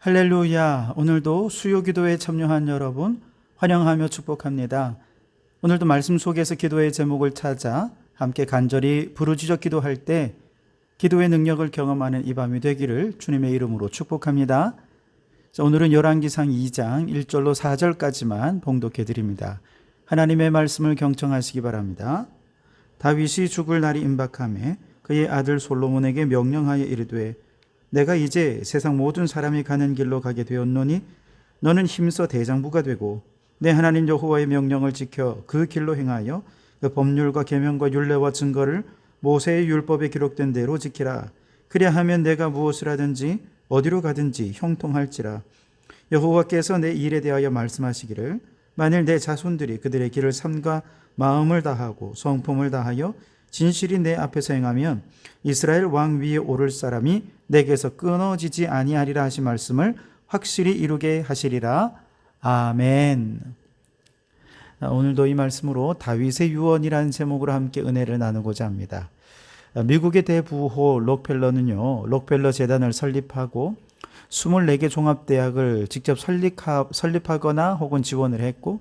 할렐루야. 오늘도 수요기도에 참여한 여러분 환영하며 축복합니다. 오늘도 말씀 속에서 기도의 제목을 찾아 함께 간절히 부르짖어 기도할 때 기도의 능력을 경험하는 이 밤이 되기를 주님의 이름으로 축복합니다. 오늘은 열왕기상 2장 1절로 4절까지만 봉독해 드립니다. 하나님의 말씀을 경청하시기 바랍니다. 다윗이 죽을 날이 임박하매 그의 아들 솔로몬에게 명령하여 이르되 내가 이제 세상 모든 사람이 가는 길로 가게 되었노니 너는 힘써 대장부가 되고 내 하나님 여호와의 명령을 지켜 그 길로 행하여 그 법률과 계명과 율례와 증거를 모세의 율법에 기록된 대로 지키라. 그리야 하면 내가 무엇을 하든지 어디로 가든지 형통할지라. 여호와께서 내 일에 대하여 말씀하시기를 만일 내 자손들이 그들의 길을 삼가 마음을 다하고 성품을 다하여 진실이 내 앞에서 행하면 이스라엘 왕 위에 오를 사람이 내게서 끊어지지 아니하리라 하신 말씀을 확실히 이루게 하시리라. 아멘. 오늘도 이 말씀으로 다윗의 유언이라는 제목으로 함께 은혜를 나누고자 합니다. 미국의 대부호 록펠러는요, 록펠러 재단을 설립하고 24개 종합대학을 직접 설립하거나 혹은 지원을 했고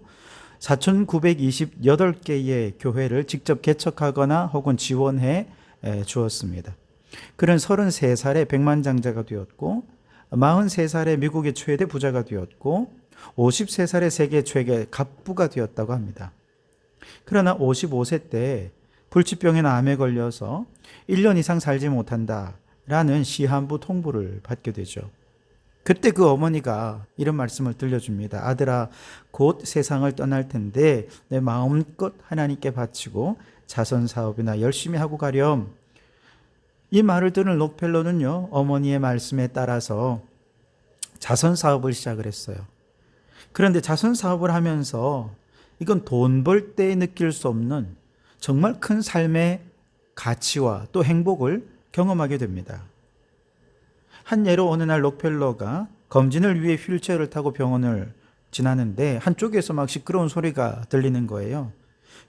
4,928개의 교회를 직접 개척하거나 혹은 지원해 주었습니다. 그는 33살에 백만장자가 되었고 43살에 미국의 최대 부자가 되었고 53살에 세계 최대 갑부가 되었다고 합니다. 그러나 55세 때 불치병에 암에 걸려서 1년 이상 살지 못한다라는 시한부 통보를 받게 되죠. 그때 그 어머니가 이런 말씀을 들려줍니다. 아들아, 곧 세상을 떠날 텐데 내 마음껏 하나님께 바치고 자선 사업이나 열심히 하고 가렴. 이 말을 들은 록펠러는요, 어머니의 말씀에 따라서 자선 사업을 시작을 했어요. 그런데 자선 사업을 하면서 이건 돈 벌 때 느낄 수 없는 정말 큰 삶의 가치와 또 행복을 경험하게 됩니다. 한 예로 어느 날 록펠러가 검진을 위해 휠체어를 타고 병원을 지나는데 한쪽에서 막 시끄러운 소리가 들리는 거예요.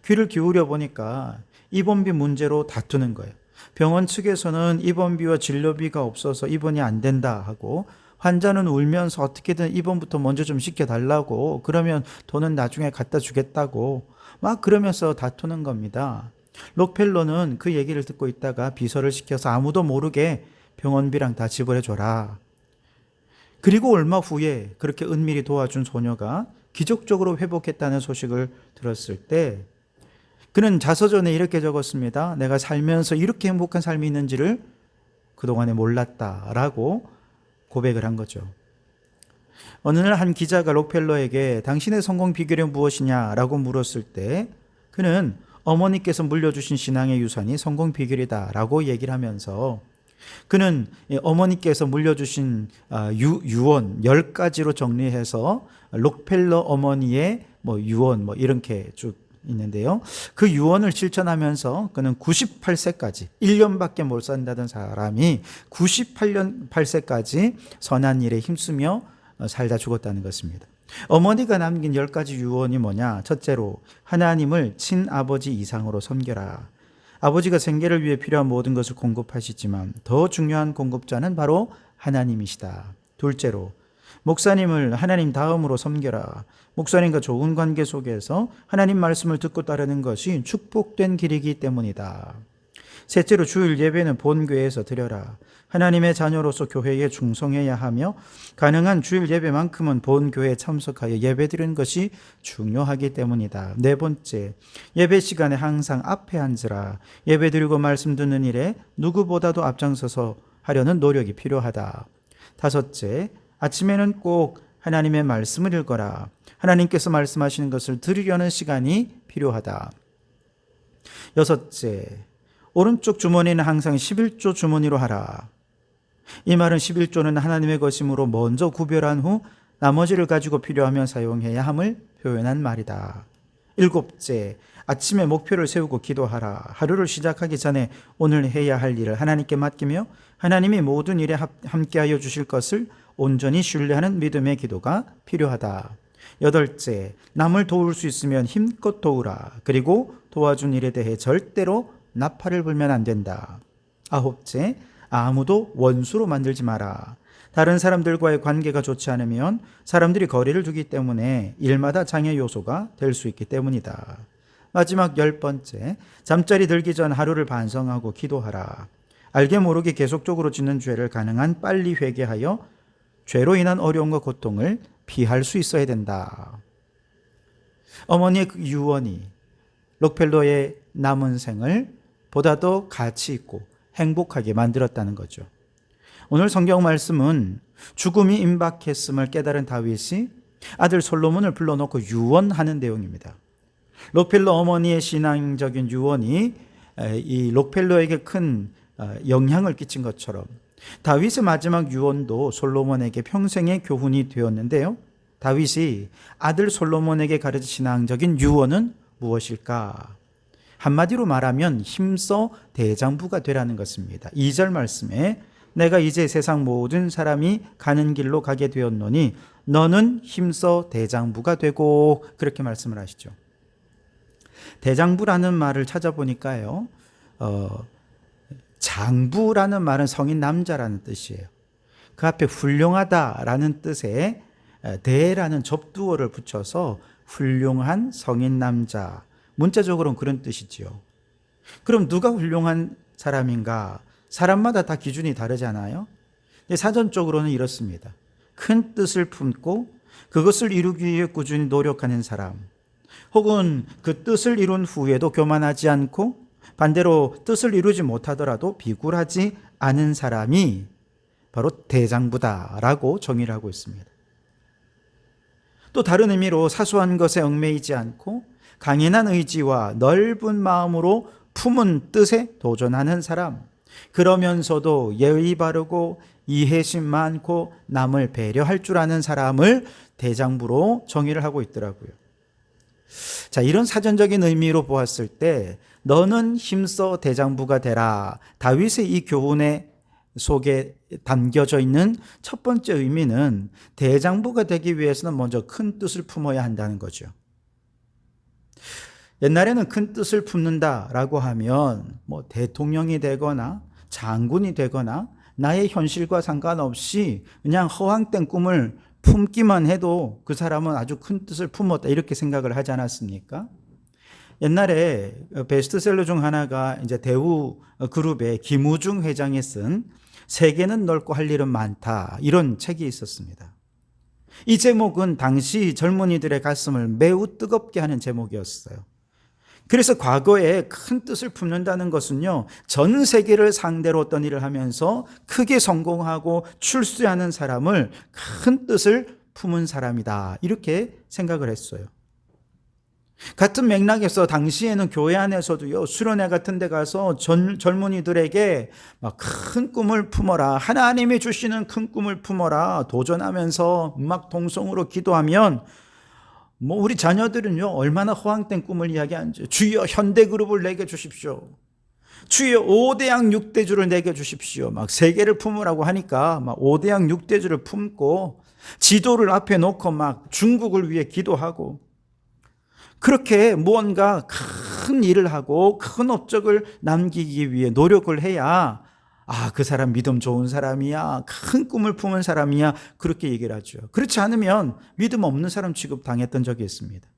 귀를 기울여 보니까 입원비 문제로 다투는 거예요. 병원 측에서는 입원비와 진료비가 없어서 입원이 안 된다 하고 환자는 울면서 어떻게든 입원부터 먼저 좀 시켜달라고, 그러면 돈은 나중에 갖다 주겠다고 막 그러면서 다투는 겁니다. 록펠러는 그 얘기를 듣고 있다가 비서를 시켜서 아무도 모르게 병원비랑 다 지불해줘라. 그리고 얼마 후에 그렇게 은밀히 도와준 소녀가 기적적으로 회복했다는 소식을 들었을 때 그는 자서전에 이렇게 적었습니다. 내가 살면서 이렇게 행복한 삶이 있는지를 그동안에 몰랐다라고 고백을 한 거죠. 어느 날 한 기자가 록펠러에게 당신의 성공 비결이 무엇이냐라고 물었을 때 그는 어머니께서 물려주신 신앙의 유산이 성공 비결이다라고 얘기를 하면서 그는 어머니께서 물려주신 유언 10가지로 정리해서 록펠러 어머니의 유언 이렇게 쭉 있는데요. 그 유언을 실천하면서 그는 98세까지 1년밖에 못 산다던 사람이 98세까지 선한 일에 힘쓰며 살다 죽었다는 것입니다. 어머니가 남긴 10가지 유언이 뭐냐? 첫째로 하나님을 친아버지 이상으로 섬겨라. 아버지가 생계를 위해 필요한 모든 것을 공급하시지만 더 중요한 공급자는 바로 하나님이시다. 둘째로 목사님을 하나님 다음으로 섬겨라. 목사님과 좋은 관계 속에서 하나님 말씀을 듣고 따르는 것이 축복된 길이기 때문이다. 셋째로 주일 예배는 본교회에서 드려라. 하나님의 자녀로서 교회에 충성해야 하며 가능한 주일 예배만큼은 본교회에 참석하여 예배드리는 것이 중요하기 때문이다. 네 번째, 예배 시간에 항상 앞에 앉으라. 예배드리고 말씀 듣는 일에 누구보다도 앞장서서 하려는 노력이 필요하다. 다섯째, 아침에는 꼭 하나님의 말씀을 읽어라. 하나님께서 말씀하시는 것을 들으려는 시간이 필요하다. 여섯째, 오른쪽 주머니는 항상 11조 주머니로 하라. 이 말은 11조는 하나님의 것이므로 먼저 구별한 후 나머지를 가지고 필요하면 사용해야 함을 표현한 말이다. 일곱째, 아침에 목표를 세우고 기도하라. 하루를 시작하기 전에 오늘 해야 할 일을 하나님께 맡기며 하나님이 모든 일에 함께하여 주실 것을 온전히 신뢰하는 믿음의 기도가 필요하다. 여덟째, 남을 도울 수 있으면 힘껏 도우라. 그리고 도와준 일에 대해 절대로 나팔을 불면 안 된다. 아홉째, 아무도 원수로 만들지 마라. 다른 사람들과의 관계가 좋지 않으면 사람들이 거리를 두기 때문에 일마다 장애 요소가 될 수 있기 때문이다. 마지막 10번째, 잠자리 들기 전 하루를 반성하고 기도하라. 알게 모르게 계속적으로 짓는 죄를 가능한 빨리 회개하여 죄로 인한 어려움과 고통을 피할 수 있어야 된다. 어머니의 그 유언이 록펠러의 남은 생을 보다도 가치 있고 행복하게 만들었다는 거죠. 오늘 성경 말씀은 죽음이 임박했음을 깨달은 다윗이 아들 솔로몬을 불러놓고 유언하는 내용입니다. 록펠러 어머니의 신앙적인 유언이 이 록펠러에게 큰 영향을 끼친 것처럼 다윗의 마지막 유언도 솔로몬에게 평생의 교훈이 되었는데요. 다윗이 아들 솔로몬에게 가르친 신앙적인 유언은 무엇일까? 한마디로 말하면 힘써 대장부가 되라는 것입니다. 2절 말씀에 내가 이제 세상 모든 사람이 가는 길로 가게 되었노니 너는 힘써 대장부가 되고, 그렇게 말씀을 하시죠. 대장부라는 말을 찾아보니까요, 장부라는 말은 성인 남자라는 뜻이에요. 그 앞에 훌륭하다라는 뜻에 대라는 접두어를 붙여서 훌륭한 성인 남자, 문자적으로는 그런 뜻이지요. 그럼 누가 훌륭한 사람인가? 사람마다 다 기준이 다르잖아요. 사전적으로는 이렇습니다. 큰 뜻을 품고 그것을 이루기 위해 꾸준히 노력하는 사람, 혹은 그 뜻을 이룬 후에도 교만하지 않고 반대로 뜻을 이루지 못하더라도 비굴하지 않은 사람이 바로 대장부다라고 정의를 하고 있습니다. 또 다른 의미로 사소한 것에 얽매이지 않고 강인한 의지와 넓은 마음으로 품은 뜻에 도전하는 사람, 그러면서도 예의 바르고 이해심 많고 남을 배려할 줄 아는 사람을 대장부로 정의를 하고 있더라고요. 자, 이런 사전적인 의미로 보았을 때 너는 힘써 대장부가 되라, 다윗의 이 교훈의 속에 담겨져 있는 첫 번째 의미는 대장부가 되기 위해서는 먼저 큰 뜻을 품어야 한다는 거죠. 옛날에는 큰 뜻을 품는다라고 하면 대통령이 되거나 장군이 되거나 나의 현실과 상관없이 그냥 허황된 꿈을 품기만 해도 그 사람은 아주 큰 뜻을 품었다, 이렇게 생각을 하지 않았습니까? 옛날에 베스트셀러 중 하나가 이제 대우 그룹의 김우중 회장이 쓴 세계는 넓고 할 일은 많다, 이런 책이 있었습니다. 이 제목은 당시 젊은이들의 가슴을 매우 뜨겁게 하는 제목이었어요. 그래서 과거에 큰 뜻을 품는다는 것은요, 전 세계를 상대로 어떤 일을 하면서 크게 성공하고 출세하는 사람을 큰 뜻을 품은 사람이다, 이렇게 생각을 했어요. 같은 맥락에서 당시에는 교회 안에서도요, 수련회 같은 데 가서 젊은이들에게 막 큰 꿈을 품어라, 하나님이 주시는 큰 꿈을 품어라 도전하면서 막 동성으로 기도하면 우리 자녀들은요, 얼마나 허황된 꿈을 이야기하는지. 주여 현대그룹을 내게 주십시오. 주여 5대양 6대주를 내게 주십시오. 막 세계를 품으라고 하니까 막 5대양 6대주를 품고 지도를 앞에 놓고 막 중국을 위해 기도하고, 그렇게 무언가 큰 일을 하고 큰 업적을 남기기 위해 노력을 해야 그 사람 믿음 좋은 사람이야, 큰 꿈을 품은 사람이야, 그렇게 얘기를 하죠. 그렇지 않으면 믿음 없는 사람 취급당했던 적이 있습니다.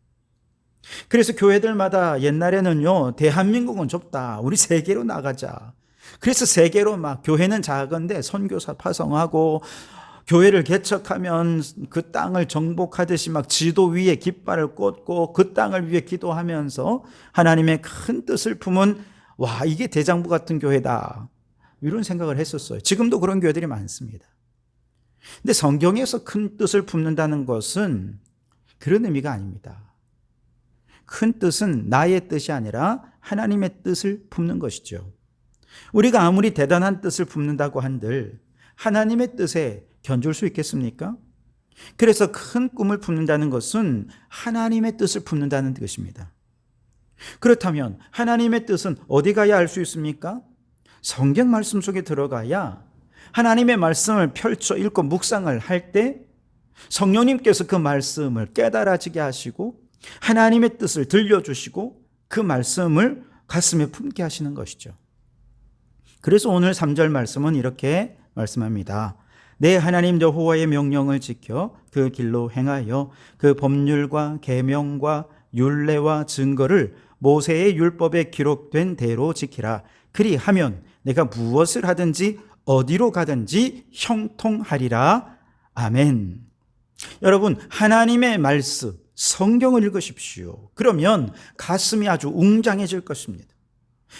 그래서 교회들마다 옛날에는요, 대한민국은 좁다, 우리 세계로 나가자. 그래서 세계로 막, 교회는 작은데 선교사 파송하고 교회를 개척하면 그 땅을 정복하듯이 막 지도 위에 깃발을 꽂고 그 땅을 위해 기도하면서 하나님의 큰 뜻을 품은, 이게 대장부 같은 교회다, 이런 생각을 했었어요. 지금도 그런 교회들이 많습니다. 근데 성경에서 큰 뜻을 품는다는 것은 그런 의미가 아닙니다. 큰 뜻은 나의 뜻이 아니라 하나님의 뜻을 품는 것이죠. 우리가 아무리 대단한 뜻을 품는다고 한들 하나님의 뜻에 견줄 수 있겠습니까? 그래서 큰 꿈을 품는다는 것은 하나님의 뜻을 품는다는 것입니다. 그렇다면 하나님의 뜻은 어디 가야 알 수 있습니까? 성경 말씀 속에 들어가야 하나님의 말씀을 펼쳐 읽고 묵상을 할 때 성령님께서 그 말씀을 깨달아지게 하시고 하나님의 뜻을 들려주시고 그 말씀을 가슴에 품게 하시는 것이죠. 그래서 오늘 3절 말씀은 이렇게 말씀합니다. 내 하나님 여호와의 명령을 지켜 그 길로 행하여 그 법률과 계명과 율례와 증거를 모세의 율법에 기록된 대로 지키라. 그리하면 내가 무엇을 하든지 어디로 가든지 형통하리라. 아멘. 여러분, 하나님의 말씀, 성경을 읽으십시오. 그러면 가슴이 아주 웅장해질 것입니다.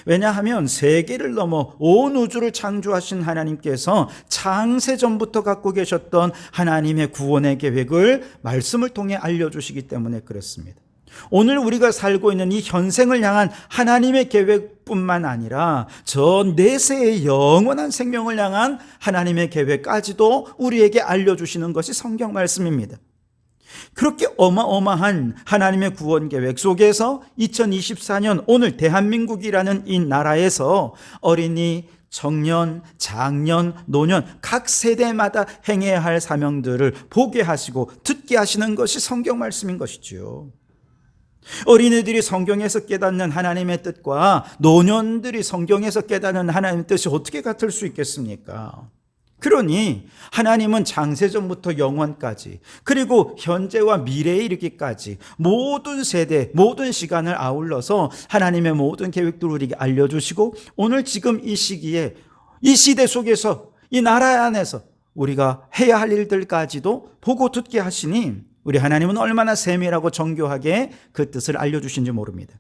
왜냐하면 세계를 넘어 온 우주를 창조하신 하나님께서 창세전부터 갖고 계셨던 하나님의 구원의 계획을 말씀을 통해 알려주시기 때문에 그렇습니다. 오늘 우리가 살고 있는 이 현생을 향한 하나님의 계획뿐만 아니라 저 내세의 영원한 생명을 향한 하나님의 계획까지도 우리에게 알려주시는 것이 성경 말씀입니다. 그렇게 어마어마한 하나님의 구원 계획 속에서 2024년 오늘 대한민국이라는 이 나라에서 어린이, 청년, 장년, 노년 각 세대마다 행해야 할 사명들을 보게 하시고 듣게 하시는 것이 성경 말씀인 것이지요. 어린이들이 성경에서 깨닫는 하나님의 뜻과 노년들이 성경에서 깨닫는 하나님의 뜻이 어떻게 같을 수 있겠습니까? 그러니 하나님은 창세전부터 영원까지 그리고 현재와 미래에 이르기까지 모든 세대, 모든 시간을 아울러서 하나님의 모든 계획들을 우리에게 알려주시고 오늘 지금 이 시기에 이 시대 속에서 이 나라 안에서 우리가 해야 할 일들까지도 보고 듣게 하시니 우리 하나님은 얼마나 세밀하고 정교하게 그 뜻을 알려주신지 모릅니다.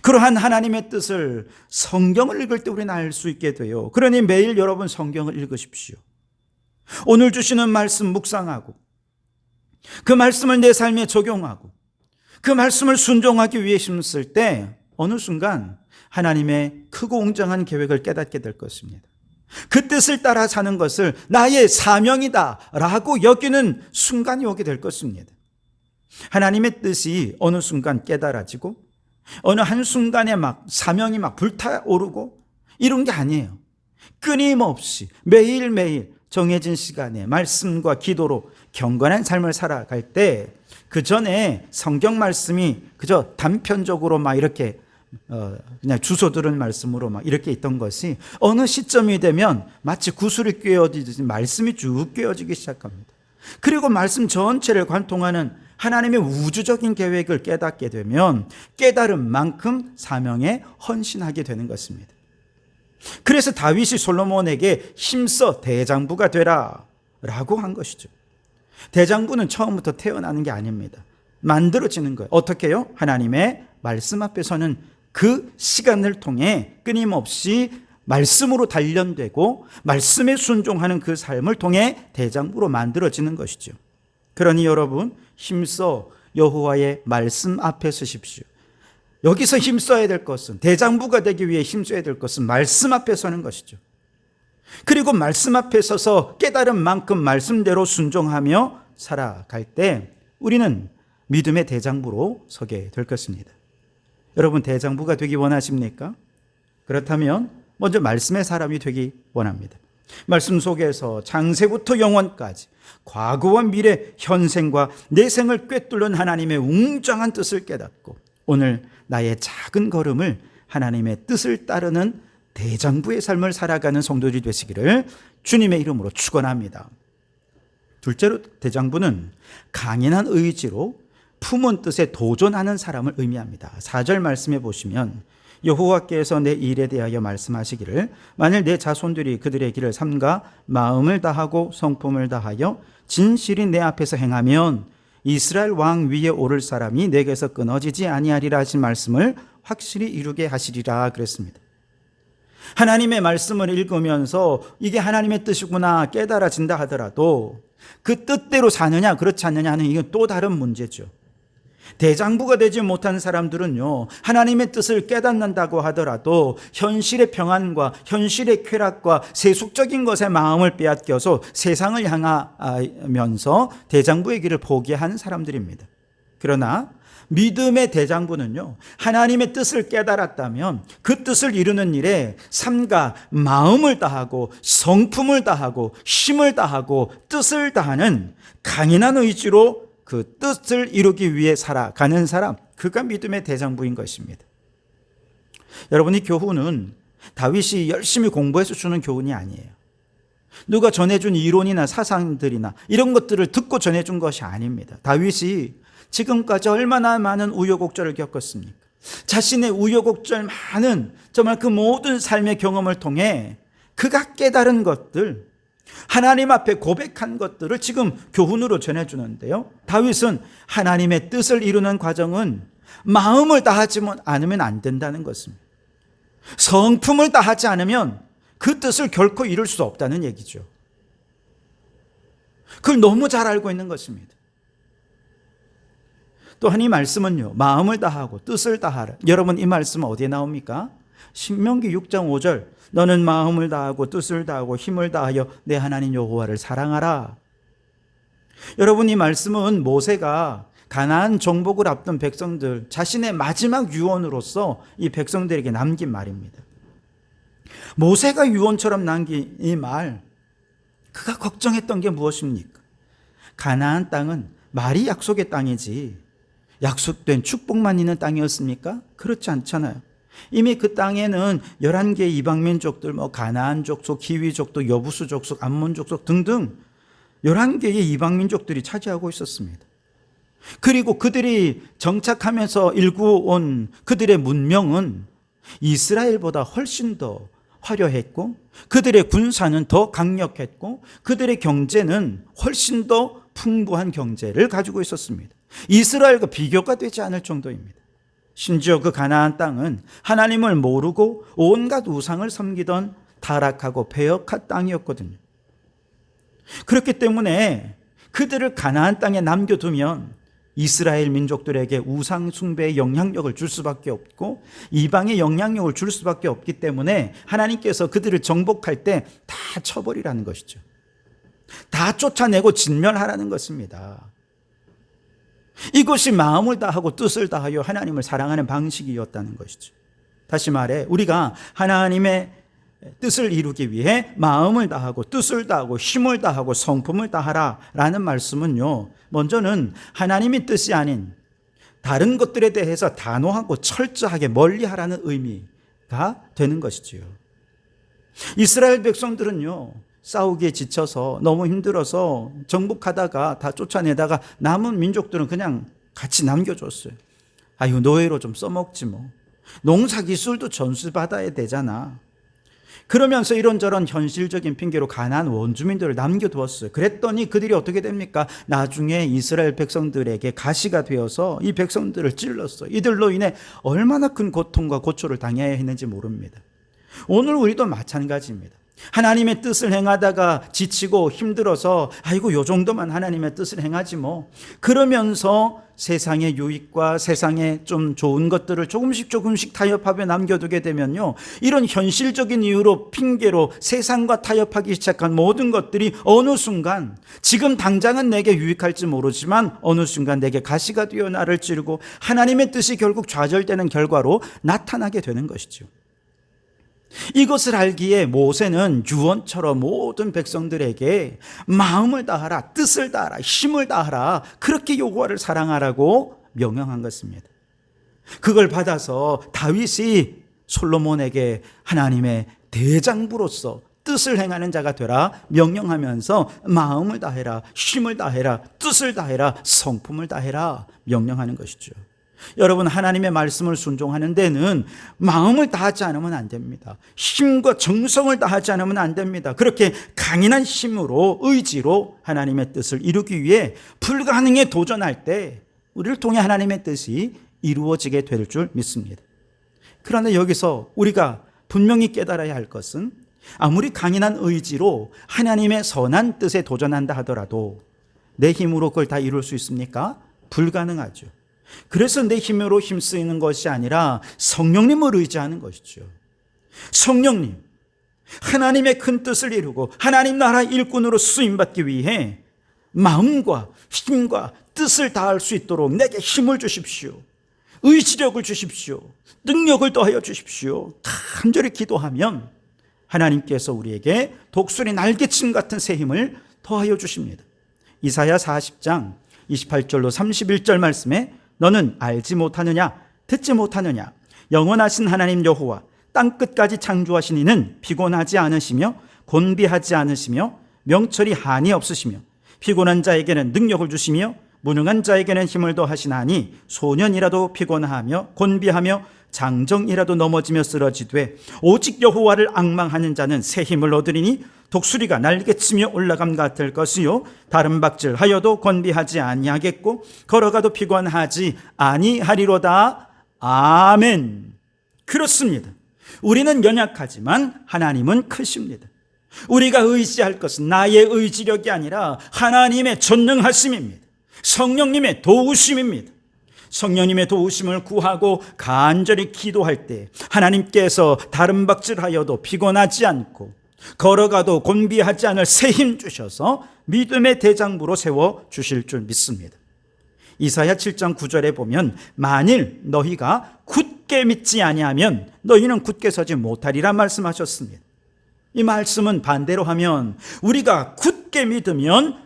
그러한 하나님의 뜻을 성경을 읽을 때 우리는 알 수 있게 돼요. 그러니 매일 여러분 성경을 읽으십시오. 오늘 주시는 말씀 묵상하고 그 말씀을 내 삶에 적용하고 그 말씀을 순종하기 위해 힘쓸 때 어느 순간 하나님의 크고 웅장한 계획을 깨닫게 될 것입니다. 그 뜻을 따라 사는 것을 나의 사명이다 라고 여기는 순간이 오게 될 것입니다. 하나님의 뜻이 어느 순간 깨달아지고 어느 한순간에 막 사명이 막 불타오르고 이런 게 아니에요. 끊임없이 매일매일 정해진 시간에 말씀과 기도로 경건한 삶을 살아갈 때 그 전에 성경 말씀이 그저 단편적으로 막 이렇게 그냥 주소 들은 말씀으로 막 이렇게 있던 것이 어느 시점이 되면 마치 구슬이 꿰어지듯이 말씀이 쭉 꿰어지기 시작합니다. 그리고 말씀 전체를 관통하는 하나님의 우주적인 계획을 깨닫게 되면 깨달은 만큼 사명에 헌신하게 되는 것입니다. 그래서 다윗이 솔로몬에게 힘써 대장부가 되라 라고 한 것이죠. 대장부는 처음부터 태어나는 게 아닙니다. 만들어지는 거예요. 어떻게 해요? 하나님의 말씀 앞에서는 그 시간을 통해 끊임없이 말씀으로 단련되고 말씀에 순종하는 그 삶을 통해 대장부로 만들어지는 것이죠. 그러니 여러분 힘써 여호와의 말씀 앞에 서십시오. 여기서 힘써야 될 것은 대장부가 되기 위해 힘써야 될 것은 말씀 앞에 서는 것이죠. 그리고 말씀 앞에 서서 깨달은 만큼 말씀대로 순종하며 살아갈 때 우리는 믿음의 대장부로 서게 될 것입니다. 여러분 대장부가 되기 원하십니까? 그렇다면 먼저 말씀의 사람이 되기 원합니다. 말씀 속에서 창세부터 영원까지 과거와 미래, 현생과 내생을 꿰뚫는 하나님의 웅장한 뜻을 깨닫고 오늘 나의 작은 걸음을 하나님의 뜻을 따르는 대장부의 삶을 살아가는 성도들이 되시기를 주님의 이름으로 축원합니다. 둘째로 대장부는 강인한 의지로 품은 뜻에 도전하는 사람을 의미합니다. 4절 말씀해 보시면 여호와께서 내 일에 대하여 말씀하시기를 만일 내 자손들이 그들의 길을 삼가 마음을 다하고 성품을 다하여 진실이 내 앞에서 행하면 이스라엘 왕 위에 오를 사람이 내게서 끊어지지 아니하리라 하신 말씀을 확실히 이루게 하시리라 그랬습니다. 하나님의 말씀을 읽으면서 이게 하나님의 뜻이구나 깨달아진다 하더라도 그 뜻대로 사느냐 그렇지 않느냐 하는 이건 또 다른 문제죠. 대장부가 되지 못한 사람들은요 하나님의 뜻을 깨닫는다고 하더라도 현실의 평안과 현실의 쾌락과 세속적인 것에 마음을 빼앗겨서 세상을 향하면서 대장부의 길을 포기한 사람들입니다. 그러나 믿음의 대장부는요 하나님의 뜻을 깨달았다면 그 뜻을 이루는 일에 삶과 마음을 다하고 성품을 다하고 힘을 다하고 뜻을 다하는 강인한 의지로 그 뜻을 이루기 위해 살아가는 사람, 그가 믿음의 대장부인 것입니다. 여러분 이 교훈은 다윗이 열심히 공부해서 주는 교훈이 아니에요. 누가 전해준 이론이나 사상들이나 이런 것들을 듣고 전해준 것이 아닙니다. 다윗이 지금까지 얼마나 많은 우여곡절을 겪었습니까? 자신의 우여곡절 많은 정말 그 모든 삶의 경험을 통해 그가 깨달은 것들, 하나님 앞에 고백한 것들을 지금 교훈으로 전해주는데요. 다윗은 하나님의 뜻을 이루는 과정은 마음을 다하지 않으면 안 된다는 것입니다. 성품을 다하지 않으면 그 뜻을 결코 이룰 수 없다는 얘기죠. 그걸 너무 잘 알고 있는 것입니다. 또한 이 말씀은요, 마음을 다하고 뜻을 다하라. 여러분, 이 말씀은 어디에 나옵니까? 신명기 6장 5절. 너는 마음을 다하고 뜻을 다하고 힘을 다하여 내 하나님 여호와를 사랑하라. 여러분, 이 말씀은 모세가 가나안 정복을 앞둔 백성들, 자신의 마지막 유언으로서 이 백성들에게 남긴 말입니다. 모세가 유언처럼 남긴 이 말, 그가 걱정했던 게 무엇입니까? 가나안 땅은 말이 약속의 땅이지 약속된 축복만 있는 땅이었습니까? 그렇지 않잖아요. 이미 그 땅에는 11개의 이방민족들, 가나안 족속, 히위 족속, 여부수 족속, 암몬 족속 등등 11개의 이방민족들이 차지하고 있었습니다. 그리고 그들이 정착하면서 일구온 그들의 문명은 이스라엘보다 훨씬 더 화려했고, 그들의 군사는 더 강력했고, 그들의 경제는 훨씬 더 풍부한 경제를 가지고 있었습니다. 이스라엘과 비교가 되지 않을 정도입니다. 심지어 그 가나안 땅은 하나님을 모르고 온갖 우상을 섬기던 타락하고 패역한 땅이었거든요. 그렇기 때문에 그들을 가나안 땅에 남겨두면 이스라엘 민족들에게 우상 숭배의 영향력을 줄 수밖에 없고 이방의 영향력을 줄 수밖에 없기 때문에 하나님께서 그들을 정복할 때 다 쳐버리라는 것이죠. 다 쫓아내고 진멸하라는 것입니다. 이것이 마음을 다하고 뜻을 다하여 하나님을 사랑하는 방식이었다는 것이죠. 다시 말해, 우리가 하나님의 뜻을 이루기 위해 마음을 다하고 뜻을 다하고 힘을 다하고 성품을 다하라 라는 말씀은요, 먼저는 하나님의 뜻이 아닌 다른 것들에 대해서 단호하고 철저하게 멀리하라는 의미가 되는 것이지요. 이스라엘 백성들은요, 싸우기에 지쳐서 너무 힘들어서 정복하다가 다 쫓아내다가 남은 민족들은 그냥 같이 남겨줬어요. 아유, 노예로 좀 써먹지 뭐. 농사기술도 전수받아야 되잖아. 그러면서 이런저런 현실적인 핑계로 가나안 원주민들을 남겨두었어요. 그랬더니 그들이 어떻게 됩니까? 나중에 이스라엘 백성들에게 가시가 되어서 이 백성들을 찔렀어요. 이들로 인해 얼마나 큰 고통과 고초를 당해야 했는지 모릅니다. 오늘 우리도 마찬가지입니다. 하나님의 뜻을 행하다가 지치고 힘들어서 아이고 요 정도만 하나님의 뜻을 행하지 뭐, 그러면서 세상의 유익과 세상의 좀 좋은 것들을 조금씩 타협하며 남겨두게 되면요, 이런 현실적인 이유로 핑계로 세상과 타협하기 시작한 모든 것들이 어느 순간 지금 당장은 내게 유익할지 모르지만 어느 순간 내게 가시가 되어 나를 찌르고 하나님의 뜻이 결국 좌절되는 결과로 나타나게 되는 것이죠. 이것을 알기에 모세는 유언처럼 모든 백성들에게 마음을 다하라, 뜻을 다하라, 힘을 다하라, 그렇게 여호와를 사랑하라고 명령한 것입니다. 그걸 받아서 다윗이 솔로몬에게 하나님의 대장부로서 뜻을 행하는 자가 되라 명령하면서 마음을 다해라, 힘을 다해라, 뜻을 다해라, 성품을 다해라 명령하는 것이죠. 여러분, 하나님의 말씀을 순종하는 데는 마음을 다하지 않으면 안 됩니다. 힘과 정성을 다하지 않으면 안 됩니다. 그렇게 강인한 힘으로, 의지로 하나님의 뜻을 이루기 위해 불가능에 도전할 때 우리를 통해 하나님의 뜻이 이루어지게 될 줄 믿습니다. 그런데 여기서 우리가 분명히 깨달아야 할 것은, 아무리 강인한 의지로 하나님의 선한 뜻에 도전한다 하더라도 내 힘으로 그걸 다 이룰 수 있습니까? 불가능하죠. 그래서 내 힘으로 힘쓰이는 것이 아니라 성령님을 의지하는 것이죠. 성령님, 하나님의 큰 뜻을 이루고 하나님 나라 일꾼으로 쓰임받기 위해 마음과 힘과 뜻을 다할 수 있도록 내게 힘을 주십시오. 의지력을 주십시오. 능력을 더하여 주십시오. 간절히 기도하면 하나님께서 우리에게 독수리 날개침 같은 새 힘을 더하여 주십니다. 이사야 40장 28절로 31절 말씀에 너는 알지 못하느냐, 듣지 못하느냐, 영원하신 하나님 여호와 땅끝까지 창조하신 이는 피곤하지 않으시며 곤비하지 않으시며 명철이 한이 없으시며 피곤한 자에게는 능력을 주시며 무능한 자에게는 힘을 더하시나니 소년이라도 피곤하며 곤비하며 장정이라도 넘어지며 쓰러지되 오직 여호와를 앙망하는 자는 새 힘을 얻으리니 독수리가 날개치며 올라감 같을 것이요 다른 박질하여도 곤비하지 아니하겠고 걸어가도 피곤하지 아니하리로다. 아멘. 그렇습니다. 우리는 연약하지만 하나님은 크십니다. 우리가 의지할 것은 나의 의지력이 아니라 하나님의 전능하심입니다. 성령님의 도우심입니다. 성령님의 도우심을 구하고 간절히 기도할 때 하나님께서 다름박질하여도 피곤하지 않고 걸어가도 곤비하지 않을 새 힘 주셔서 믿음의 대장부로 세워주실 줄 믿습니다. 이사야 7장 9절에 보면 만일 너희가 굳게 믿지 아니하면 너희는 굳게 서지 못하리라 말씀하셨습니다. 이 말씀은 반대로 하면 우리가 굳게 믿으면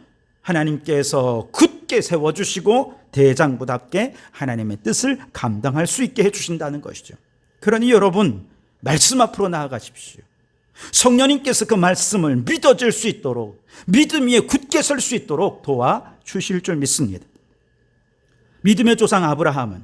하나님께서 굳게 세워주시고 대장부답게 하나님의 뜻을 감당할 수 있게 해주신다는 것이죠. 그러니 여러분 말씀 앞으로 나아가십시오. 성령님께서 그 말씀을 믿어질 수 있도록 믿음 위에 굳게 설 수 있도록 도와주실 줄 믿습니다. 믿음의 조상 아브라함은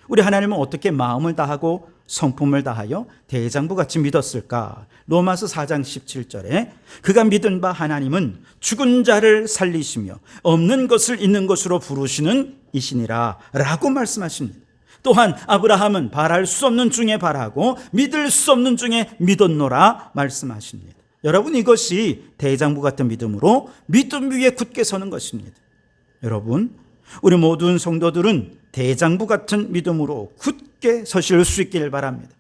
우리 하나님은 어떻게 마음을 다하고 성품을 다하여 대장부같이 믿었을까? 로마서 4장 17절에 그가 믿은 바 하나님은 죽은 자를 살리시며 없는 것을 있는 것으로 부르시는 이시니라 라고 말씀하십니다. 또한 아브라함은 바랄 수 없는 중에 바라고 믿을 수 없는 중에 믿었노라 말씀하십니다. 여러분 이것이 대장부 같은 믿음으로 믿음 위에 굳게 서는 것입니다. 여러분 우리 모든 성도들은 대장부 같은 믿음으로 굳게 서실 수 있기를 바랍니다.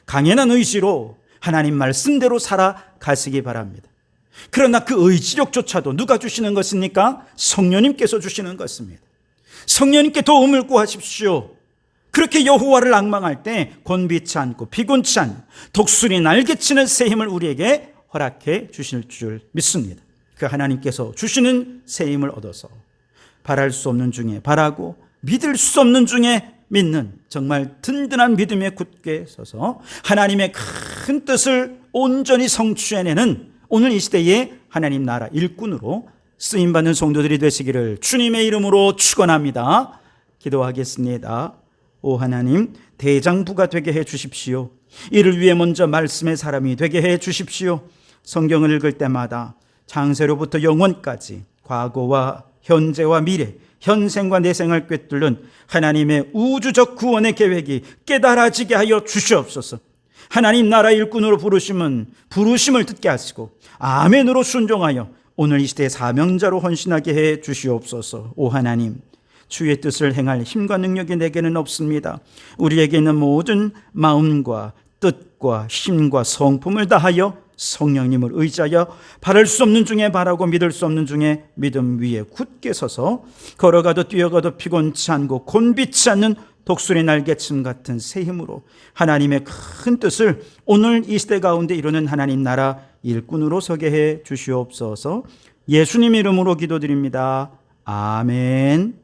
강연한 의지로 하나님 말씀대로 살아가시기 바랍니다. 그러나 그 의지력조차도 누가 주시는 것입니까? 성령님께서 주시는 것입니다. 성령님께 도움을 구하십시오. 그렇게 여호와를 앙망할 때 곤비치 않고 피곤치 않고 독수리 날개치는 새 힘을 우리에게 허락해 주실 줄 믿습니다. 그 하나님께서 주시는 새 힘을 얻어서 바랄 수 없는 중에 바라고 믿을 수 없는 중에 믿는 정말 든든한 믿음에 굳게 서서 하나님의 큰 뜻을 온전히 성취해내는 오늘 이 시대의 하나님 나라 일꾼으로 쓰임받는 성도들이 되시기를 주님의 이름으로 축원합니다. 기도하겠습니다. 오 하나님 대장부가 되게 해 주십시오. 이를 위해 먼저 말씀의 사람이 되게 해 주십시오. 성경을 읽을 때마다 창세로부터 영원까지 과거와 현재와 미래 현생과 내생을 꿰뚫는 하나님의 우주적 구원의 계획이 깨달아지게 하여 주시옵소서. 하나님 나라 일꾼으로 부르심을 듣게 하시고 아멘으로 순종하여 오늘 이 시대의 사명자로 헌신하게 해 주시옵소서. 오 하나님 주의 뜻을 행할 힘과 능력이 내게는 없습니다. 우리에게 있는 모든 마음과 뜻과 힘과 성품을 다하여 성령님을 의지하여 바랄 수 없는 중에 바라고 믿을 수 없는 중에 믿음 위에 굳게 서서 걸어가도 뛰어가도 피곤치 않고 곤비치 않는 독수리 날개침 같은 새 힘으로 하나님의 큰 뜻을 오늘 이 시대 가운데 이루는 하나님 나라 일꾼으로 서게 해 주시옵소서. 예수님 이름으로 기도드립니다. 아멘.